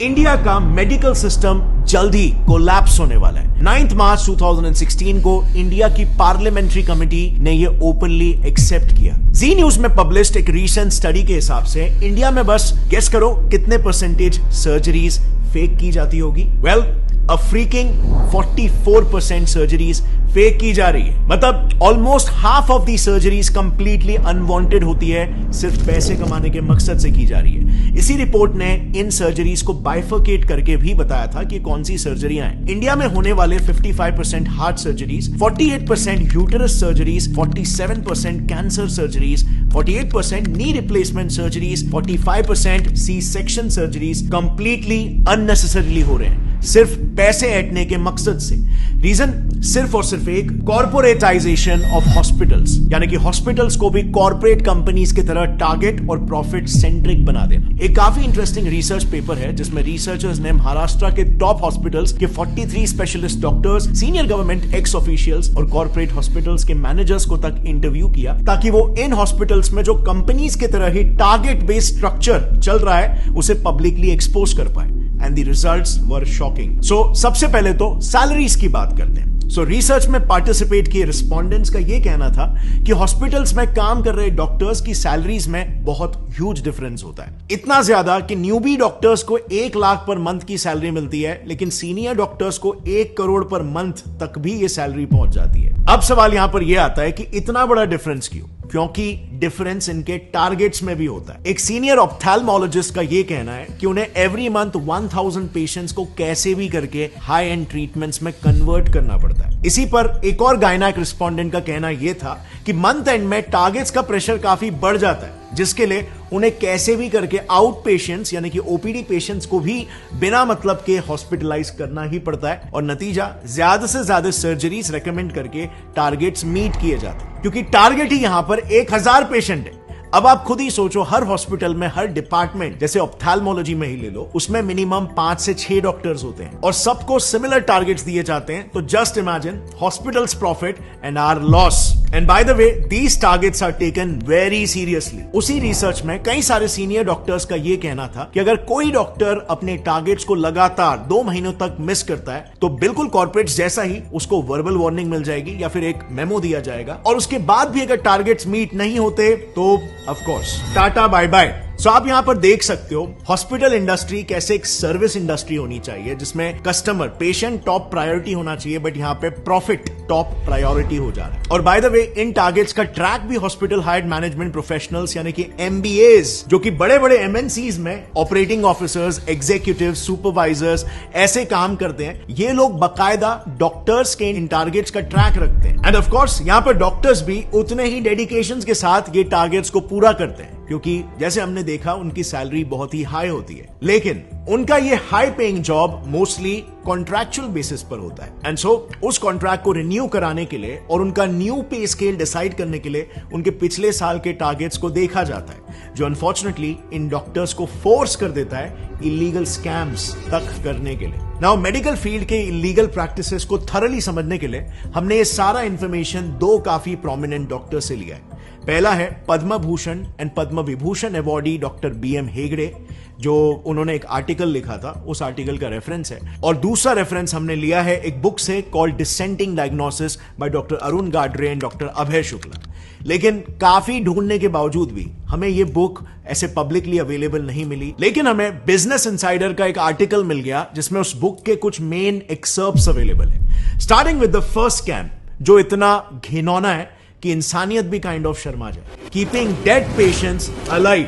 India का medical system जल्द ही collapse होने वाला है। 9 मार्च 2016 को इंडिया की पार्लियामेंट्री कमेटी ने यह ओपनली एक्सेप्ट किया। जी न्यूज में पब्लिश्ड एक रीसेंट स्टडी के हिसाब से इंडिया में बस गेस करो कितने परसेंटेज सर्जरीज फेक की जाती होगी। वेल, अ फ्रीकिंग 44% सर्जरीज फेक की जा रही है। मतलब almost half of the surgeries completely unwanted होती है, सिर्फ पैसे कमाने के मकसद से की जा रही है। इसी रिपोर्ट ने इन सर्जरीज को बाइफरकेट करके भी बताया था कि कौन सी सर्जरियां हैं। इंडिया में होने वाले 55% heart surgeries, 48% uterus surgeries, 47% cancer surgeries, 48% knee replacement surgeries, 45% C section surgeries completely unnecessarily हो रहे हैं, सिर्फ पैसे ऐंठने के मकसद से। रीजन सिर्फ और सिर्फ एक, कॉर्पोरेटाइजेशन ऑफ हॉस्पिटल्स, यानी कि हॉस्पिटल्स को भी कॉर्पोरेट कंपनीज की तरह टारगेट और प्रॉफिट सेंट्रिक बना देना। एक काफी इंटरेस्टिंग रिसर्च पेपर है जिसमें रिसर्चर्स ने महाराष्ट्र के टॉप हॉस्पिटल्स के 43 specialist doctors, senior government x officials और कॉर्पोरेट हॉस्पिटल्स के मैनेजर्स को तक इंटरव्यू किया, ताकि वो इन हॉस्पिटल्स में जो कंपनीज की तरह ही टारगेट बेस्ड स्ट्रक्चर चल रहा है उसे पब्लिकली एक्सपोज कर पाए। And the results were shocking. So, सबसे पहले तो सैलरीज की बात करते हैं। रिसर्च में पार्टिसिपेट किए रिस्पोंडेंट्स का यह कहना था कि हॉस्पिटल्स में काम कर रहे डॉक्टर्स की सैलरीज में बहुत ह्यूज डिफरेंस होता है। इतना ज्यादा कि न्यूबी डॉक्टर्स को 1 लाख पर मंथ की सैलरी मिलती है, लेकिन सीनियर डॉक्टर्स को 1 करोड़ पर मंथ तक भी ये सैलरी पहुंच जाती है। अब सवाल यहां पर यह आता है कि इतना बड़ा डिफरेंस क्यों? क्योंकि डिफरेंस इनके टारगेट्स में भी होता है। एक सीनियर ऑप्थेल्मोलॉजिस्ट का यह कहना है कि उन्हें एवरी मंथ 1000 पेशेंट्स को कैसे भी करके हाई एंड ट्रीटमेंट्स में कन्वर्ट करना पड़ता है। इसी पर एक और गायनेक रिस्पोंडेंट का कहना यह था कि मंथ एंड में टारगेट्स का प्रेशर काफी बढ़ जाता है, जिसके लिए उन्हें कैसे भी करके आउट पेशेंट्स यानी कि ओपीडी पेशेंट्स को भी बिना मतलब के हॉस्पिटलाइज करना ही पड़ता है, और नतीजा ज्यादा से ज्यादा सर्जरीज रेकमेंड करके टारगेट्स मीट किए जाते हैं, क्योंकि टारगेट ही यहां पर 1000 पेशेंट है। अब आप खुद ही सोचो, हर हॉस्पिटल में, हर डिपार्टमेंट, जैसे ऑप्थेल्मोलॉजी में ही ले लो, उसमें मिनिमम 5 से 6 डॉक्टर्स होते हैं और सबको सिमिलर टारगेट्स दिए जाते हैं। तो just imagine hospitals profit and our loss. And by the way, these targets are taken very seriously. उसी रिसर्च में कई सारे सीनियर डॉक्टर्स का यह कहना था कि अगर कोई डॉक्टर अपने टारगेट्स को लगातार 2 महीनों तक मिस करता है तो बिल्कुल कॉर्पोरेट्स जैसा ही उसको वर्बल वार्निंग मिल जाएगी या फिर एक मेमो दिया जाएगा, और उसके बाद भी अगर टारगेट्स मीट नहीं होते तो of course tata bye bye. So आप यहां पर देख सकते हो हॉस्पिटल इंडस्ट्री कैसे एक सर्विस इंडस्ट्री होनी चाहिए, जिसमें कस्टमर, पेशेंट टॉप प्रायोरिटी होना चाहिए, बट यहां पे प्रॉफिट टॉप प्रायोरिटी हो जा रहा है। और bye the way, in targets का ट्रैक भी हॉस्पिटल हायर्ड मैनेजमेंट प्रोफेशनल्स यानी कि एमबीएस, जो कि बड़े बड़े एमएनसीज में ऑपरेटिंग ऑफिसर्स, एग्जीक्यूटिव, सुपरवाइजर्स ऐसे काम करते हैं। ये लोग बकायदा डॉक्टर्स के इन टारगेट्स का ट्रैक रखते हैं, एंड ऑफ कोर्स यहां पर डॉक्टर्स भी उतने ही डेडिकेशन के साथ ये टारगेट्स को पूरा करते हैं, क्योंकि जैसे हमने देखा उनकी सैलरी बहुत ही हाई होती है। लेकिन उनका ये high paying job mostly contractual basis पर होता है, एंड सो उस कॉन्ट्रैक्ट को रिन्यू कराने के लिए और उनका न्यू पे स्केल डिसाइड करने के लिए उनके पिछले साल के टारगेट्स को देखा जाता है, जो अनफॉर्चुनेटली इन डॉक्टर्स को फोर्स कर देता है इलीगल स्कैम्स तक करने के लिए। नाउ, मेडिकल फील्ड के इलीगल प्रैक्टिसेस को थरली समझने के लिए हमने ये सारा इंफॉर्मेशन 2 काफी प्रोमिनेंट डॉक्टर से लिया है। पहला है Padma Bhushan and Padma Vibhushan awardee doctor BM Hegde, जो उन्होंने एक आर्टिकल लिखा था, उस आर्टिकल का रेफरेंस है। और दूसरा रेफरेंस हमने लिया है एक बुक से called dissenting diagnosis by doctor Arun Gadre and doctor Abhay Shukla. लेकिन काफी ढूंढने के बावजूद भी हमें यह बुक ऐसे पब्लिकली अवेलेबल नहीं मिली, लेकिन हमें बिजनेस इनसाइडर का एक आर्टिकल मिल गया जिसमें उस बुक के कुछ मेन एक्सर्प्ट्स अवेलेबल है। Starting with the first scam, जो इतना घिनौना है कि इंसानियत भी काइंड ऑफ शर्मा जाए। Keeping dead patients alive.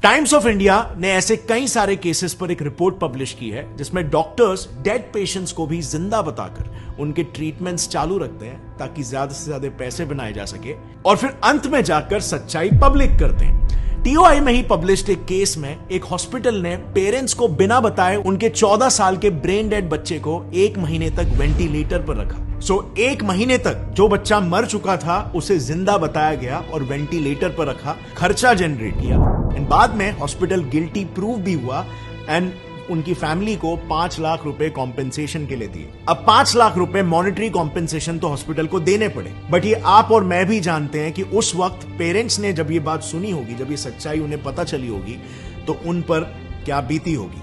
Times of India ने ऐसे कई सारे केसेस पर एक रिपोर्ट पब्लिश की है जिसमें डॉक्टर्स डेड पेशेंट्स को भी जिंदा बताकर उनके ट्रीटमेंट्स चालू रखते हैं, ताकि ज्यादा से ज्यादा पैसे बनाए जा सके, और फिर अंत में जाकर सच्चाई पब्लिक करते हैं। TOI में ही पब्लिश्ड एक केस में एक हॉस्पिटल ने पेरेंट्स को बिना बताए उनके 14 साल के ब्रेन डेड बच्चे को 1 महीने तक वेंटिलेटर पर रखा। 1 महीने तक जो बच्चा मर चुका था उसे जिंदा बताया गया और वेंटिलेटर पर रखा, खर्चा जनरेट किया, एंड बाद में हॉस्पिटल गिल्टी प्रूव भी हुआ, एंड उनकी फैमिली को 5 लाख रुपए कॉम्पेंसेशन के लिए दिए। अब 5 लाख रुपए मॉनेटरी कॉम्पेंसेशन तो हॉस्पिटल को देने पड़े, बट ये आप और मैं भी जानते हैं कि उस वक्त पेरेंट्स ने जब ये बात सुनी होगी, जब ये सच्चाई उन्हें पता चली होगी, तो उन पर क्या बीती होगी।